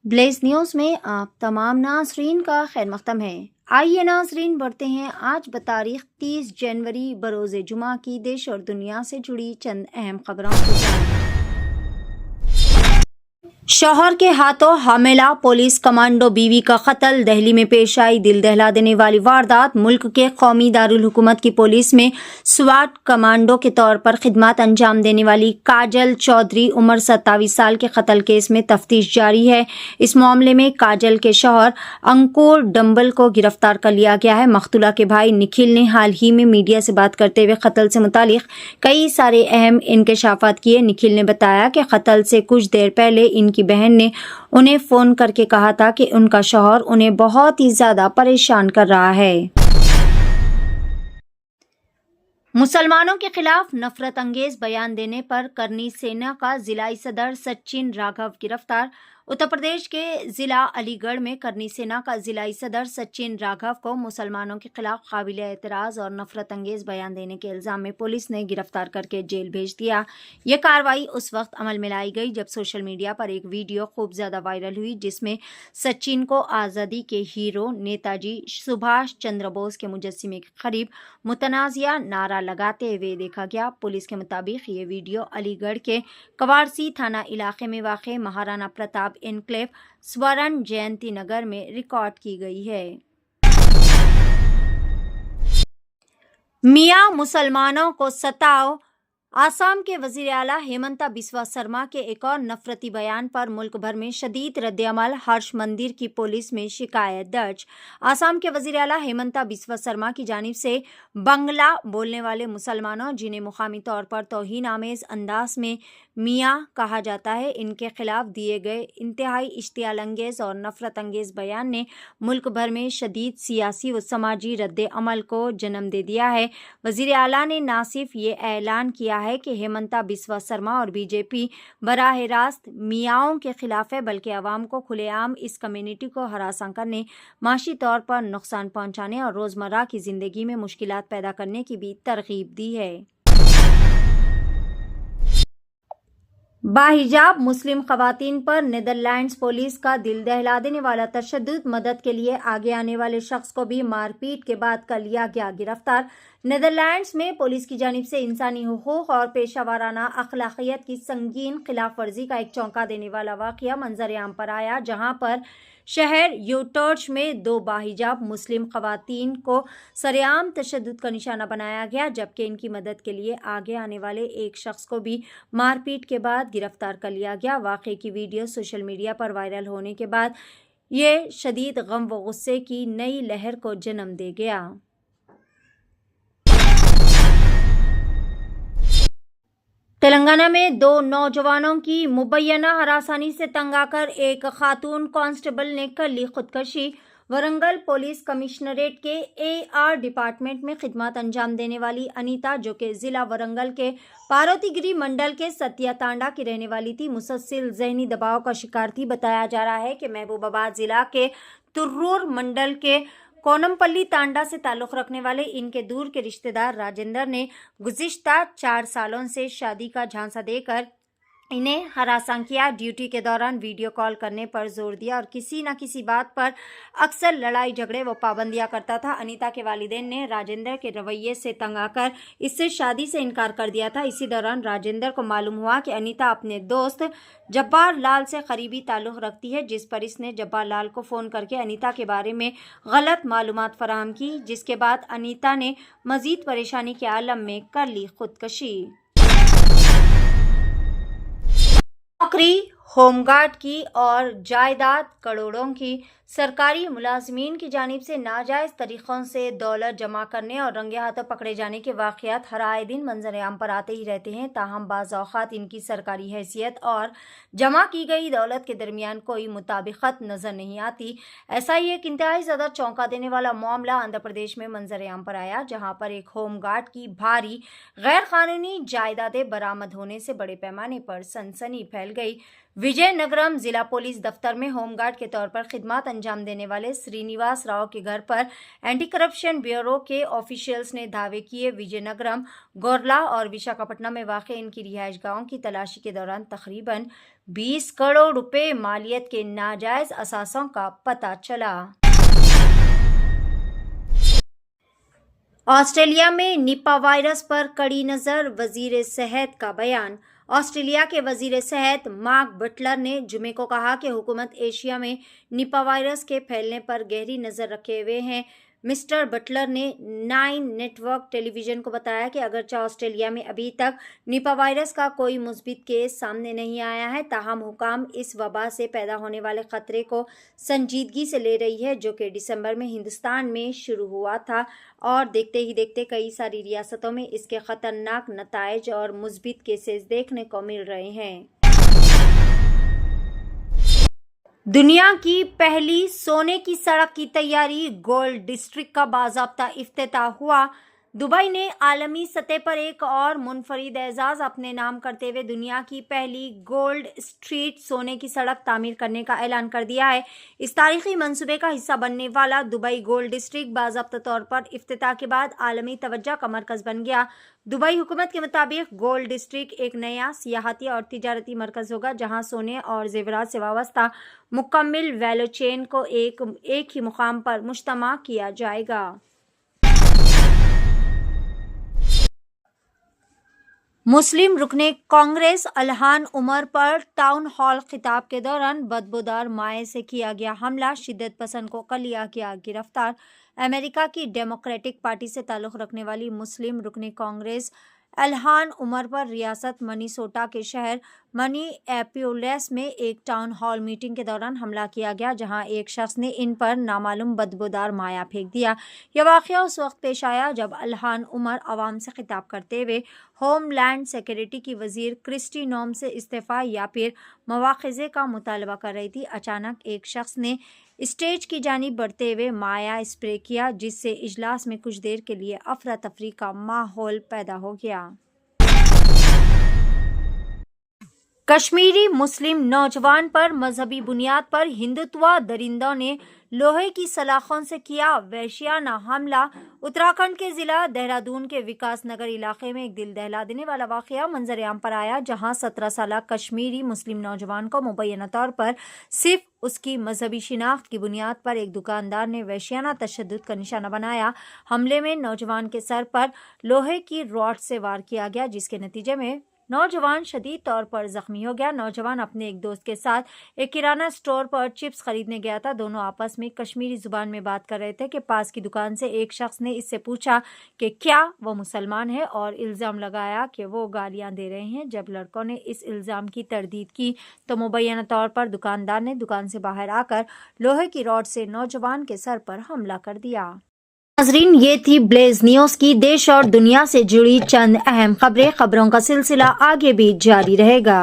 Blaze news में आप तमाम नाज़रीन का खैर मक़दम है। आइए नाज़रीन बढ़ते हैं आज बतारीख 30 जनवरी बरोज़े जुमा की देश और दुनिया से जुड़ी चंद अहम खबरों की जानिब। शौहर के हाथों हामिला पुलिस कमांडो बीवी का कत्ल, दिल्ली में पेश आई दिल दहला देने वाली वारदात। मुल्क के कौमी दारुल हुकूमत की पुलिस में स्वाट कमांडो के तौर पर खिदमत अंजाम देने वाली काजल चौधरी उम्र 27 साल के कत्ल केस में तफ्तीश जारी है। इस मामले में काजल के शौहर अंकुर डंबल को गिरफ्तार कर लिया गया है। मकतूला के भाई निखिल ने हाल ही में मीडिया से बात करते हुए कत्ल से मुतालिक कई सारे अहम इंकशाफात किए। निखिल ने बताया कि कत्ल से कुछ देर पहले इनकी बहन ने उन्हें फोन करके कहा था कि उनका शौहर उन्हें बहुत ही ज्यादा परेशान कर रहा है। मुसलमानों के खिलाफ नफरत अंगेज बयान देने पर करनी सेना का जिलाई सदर सचिन राघव गिरफ्तार। उत्तर प्रदेश के जिला अलीगढ़ में करनी सेना का जिलाई सदर सचिन राघव को मुसलमानों के खिलाफ काबिल एतराज और नफरत अंगेज बयान देने के इल्जाम में पुलिस ने गिरफ्तार करके जेल भेज दिया। यह कार्रवाई उस वक्त अमल में लाई गई जब सोशल मीडिया पर एक वीडियो खूब ज्यादा वायरल हुई, जिसमें सचिन को आज़ादी के हीरो नेताजी सुभाष चंद्र बोस के मुजस्सिमे के करीब मुतनाज़िया नारा लगाते हुए देखा गया। पुलिस के मुताबिक ये वीडियो अलीगढ़ के कवारसी थाना इलाके में वाक़े महाराणा प्रताप एनक्लेव स्वर्ण जयंती नगर में रिकॉर्ड की गई है। मियां मुसलमानों को सताओ। आसाम के वज़ीर आला हेमंता बिस्वा शर्मा के एक और नफरती बयान पर मुल्क भर में शदीद रद्द-ए-अमल। हर्ष मंदिर की पुलिस में शिकायत दर्ज। आसाम के वज़ीर आला हेमंता बिस्वा शर्मा की जानिब से बंगला बोलने वाले मुसलमानों, जिन्हें मुकामी तौर पर तौहीन आमेज अंदाज में मियाँ कहा जाता है, इनके खिलाफ दिए गए इंतहाई इश्तियाल अंगेज और नफरत अंगेज बयान ने मुल्क भर में शदीद सियासी व समाजी रद्द-ए-अमल को जन्म दे दिया है। वज़ीर आला ने ना सिर्फ ये ऐलान किया है कि हेमंता बिस्वा शर्मा और बीजेपी बराह रास्त मियाओं के खिलाफ है, बल्कि आवाम को खुलेआम इस कम्युनिटी को हरासा करने, माशी तौर पर नुकसान पहुंचाने और रोजमर्रा की जिंदगी में मुश्किलात पैदा करने की भी तरगीब दी है। बाहिजाब मुस्लिम खवातीन पर नीदरलैंड्स पुलिस का दिल दहला देने वाला तशद्दुद। मदद के लिए आगे आने वाले शख्स को भी मारपीट के बाद कर लिया गया गिरफ्तार। नीदरलैंड्स में पुलिस की जानिब से इंसानी हुकूक और पेशा वाराना अखलाकियत की संगीन खिलाफ वर्जी का एक चौंका देने वाला वाक़या मंजर आम पर आया, जहां पर शहर यूटर्च में 2 बाहिजाब मुस्लिम खवातीन को सरेआम तशद्दुद का निशाना बनाया गया, जबकि इनकी मदद के लिए आगे आने वाले एक शख्स को भी मारपीट के बाद गिरफ्तार कर लिया गया। वाक़े की वीडियो सोशल मीडिया पर वायरल होने के बाद ये शदीद गम व गुस्से की नई लहर को जन्म दे गया। तेलंगाना में 2 नौजवानों की मुबैना हरासानी से तंग आकर एक खातून कांस्टेबल ने कर ली खुदकशी। वरंगल पुलिस कमिश्नरेट के AR डिपार्टमेंट में खिदमत अंजाम देने वाली अनीता, जो कि जिला वरंगल के पार्वतीगिरी मंडल के सतिया तांडा की रहने वाली थी, मुसलसल जहनी दबाव का शिकार थी। बताया जा रहा है कि महबूबाबाद जिला के तुर्रूर मंडल के कोनमपल्ली तांडा से ताल्लुक़ रखने वाले इनके दूर के रिश्तेदार राजेंद्र ने गुज़िश्ता 4 सालों से शादी का झांसा देकर इन्हें हरासा किया। ड्यूटी के दौरान वीडियो कॉल करने पर जोर दिया और किसी न किसी बात पर अक्सर लड़ाई झगड़े व पाबंदियां करता था। अनीता के वालिदैन ने राजेंद्र के रवैये से तंग आकर इससे शादी से इनकार कर दिया था। इसी दौरान राजेंद्र को मालूम हुआ कि अनीता अपने दोस्त जब्बार लाल से करीबी ताल्लुक़ रखती है, जिस पर इसने जब्बार लाल को फ़ोन करके अनीता के बारे में गलत मालूमात फराहम की, जिसके बाद अनीता ने मज़ीद परेशानी के आलम में कर ली खुदकशी। नौकरी, होमगार्ड की और जायदाद करोड़ों की। सरकारी मुलाजमीन की जानिब से नाजायज़ तरीक़ों से दौलत जमा करने और रंगे हाथों पकड़े जाने के वाक़यात हर आए दिन मंजर आम पर आते ही रहते हैं। ताहम बाज़ औक़ात इनकी सरकारी हैसियत और जमा की गई दौलत के दरमियान कोई मुताबिकत नज़र नहीं आती। ऐसा ही एक इंतहाई ज़्यादा चौंका देने वाला मामला आंध्र प्रदेश में मंजर आम पर आया, जहाँ पर एक होमगार्ड की भारी गैर कानूनी जायदादें बरामद होने से बड़े पैमाने पर सनसनी फैल गई। विजयनगरम जिला पुलिस दफ्तर में होमगार्ड के तौर पर खिदमत अंजाम देने वाले श्रीनिवास राव के घर पर एंटी करप्शन ब्यूरो के ऑफिशियल्स ने दावे किए। विजयनगरम, गोरला और विशाखापट्टनम में वाक़ इनकी रिहाइश गाहों की तलाशी के दौरान तकरीबन 20 करोड़ रुपए मालियत के नाजायज असासों का पता चला। ऑस्ट्रेलिया में निपा वायरस पर कड़ी नजर, वजीर सेहत का बयान। ऑस्ट्रेलिया के वजीर सेहत मार्क बटलर ने जुमे को कहा कि हुकूमत एशिया में निपा वायरस के फैलने पर गहरी नजर रखे हुए है। मिस्टर बटलर ने 9 नेटवर्क टेलीविजन को बताया कि अगरचे ऑस्ट्रेलिया में अभी तक निपा वायरस का कोई मुस्बित केस सामने नहीं आया है, ताहम हुकाम इस वबा से पैदा होने वाले खतरे को संजीदगी से ले रही है, जो कि दिसंबर में हिंदुस्तान में शुरू हुआ था और देखते ही देखते कई सारी रियासतों में इसके खतरनाक नताइज और मुस्बित केसेस देखने को मिल रहे हैं। दुनिया की पहली सोने की सड़क की तैयारी, गोल्ड डिस्ट्रिक्ट का बाज़ाब्ता इफ्तिताह हुआ। दुबई ने आलमी सतह पर एक और मुनफरिद एजाज अपने नाम करते हुए दुनिया की पहली गोल्ड स्ट्रीट सोने की सड़क तामीर करने का ऐलान कर दिया है। इस तारीखी मंसूबे का हिस्सा बनने वाला दुबई गोल्ड डिस्ट्रिक्ट बाज़ाब्ता तौर पर इफ्तिताह के बाद आलमी तवज्जो का मरकज़ बन गया। दुबई हुकूमत के मुताबिक गोल्ड डिस्ट्रिक्ट एक नया सियाहती और तिजारती मरकज़ होगा, जहां सोने और जेवरात से वाबस्ता मुकम्मल वैल्यू चेन को एक ही मुकाम पर मुश्तमा किया जाएगा। मुस्लिम रुकने कांग्रेस अल्हान उमर पर टाउन हॉल खिताब के दौरान बदबूदार माए से किया गया हमला, शिद्दत पसंद को किया गिरफ्तार। अमेरिका की डेमोक्रेटिक पार्टी से ताल्लुक़ रखने वाली मुस्लिम रुकने कांग्रेस अल्हान उमर पर रियासत मिनेसोटा के शहर मिनिएपोलिस में एक टाउन हॉल मीटिंग के दौरान हमला किया गया, जहां एक शख्स ने इन पर नामालूम बदबूदार माया फेंक दिया। यह वाक़या उस वक्त पेश आया जब अल्हान उमर आवाम से खिताब करते हुए होमलैंड सिक्योरिटी की वजीर क्रिस्टी नोम से इस्तीफ़ा या फिर मवाख़िज़े का मुतालबा कर रही थी। अचानक एक शख्स ने स्टेज की जानिब बढ़ते हुए माया स्प्रे किया, जिससे इजलास में कुछ देर के लिए अफरा तफरी का माहौल पैदा हो गया। कश्मीरी मुस्लिम नौजवान पर मजहबी बुनियाद पर हिंदुत्व दरिंदों ने लोहे की सलाखों से किया वहशियाना हमला। उत्तराखंड के जिला देहरादून के विकास नगर इलाके में एक दिल दहला देने वाला वाकया मंजर आम पर आया, जहां 17 साल कश्मीरी मुस्लिम नौजवान को मुबैना तौर पर सिर्फ उसकी मजहबी शिनाख्त की बुनियाद पर एक दुकानदार ने वहशियाना तशद्दुद का निशाना बनाया। हमले में नौजवान के सर पर लोहे की रॉड से वार किया गया, जिसके नतीजे में नौजवान शदीद तौर पर जख्मी हो गया। नौजवान अपने एक दोस्त के साथ एक किराना स्टोर पर चिप्स खरीदने गया था। दोनों आपस में कश्मीरी जुबान में बात कर रहे थे कि पास की दुकान से एक शख्स ने इससे पूछा कि क्या वो मुसलमान है और इल्ज़ाम लगाया कि वो गालियां दे रहे हैं। जब लड़कों ने इस इल्ज़ाम की तरदीद की तो मुबैना तौर पर दुकानदार ने दुकान से बाहर आकर लोहे की रॉड से नौजवान के सर पर हमला कर दिया। नाज़रीन, ये थी ब्लेज न्यूज़ की देश और दुनिया से जुड़ी चंद अहम खबरें। खबरों का सिलसिला आगे भी जारी रहेगा।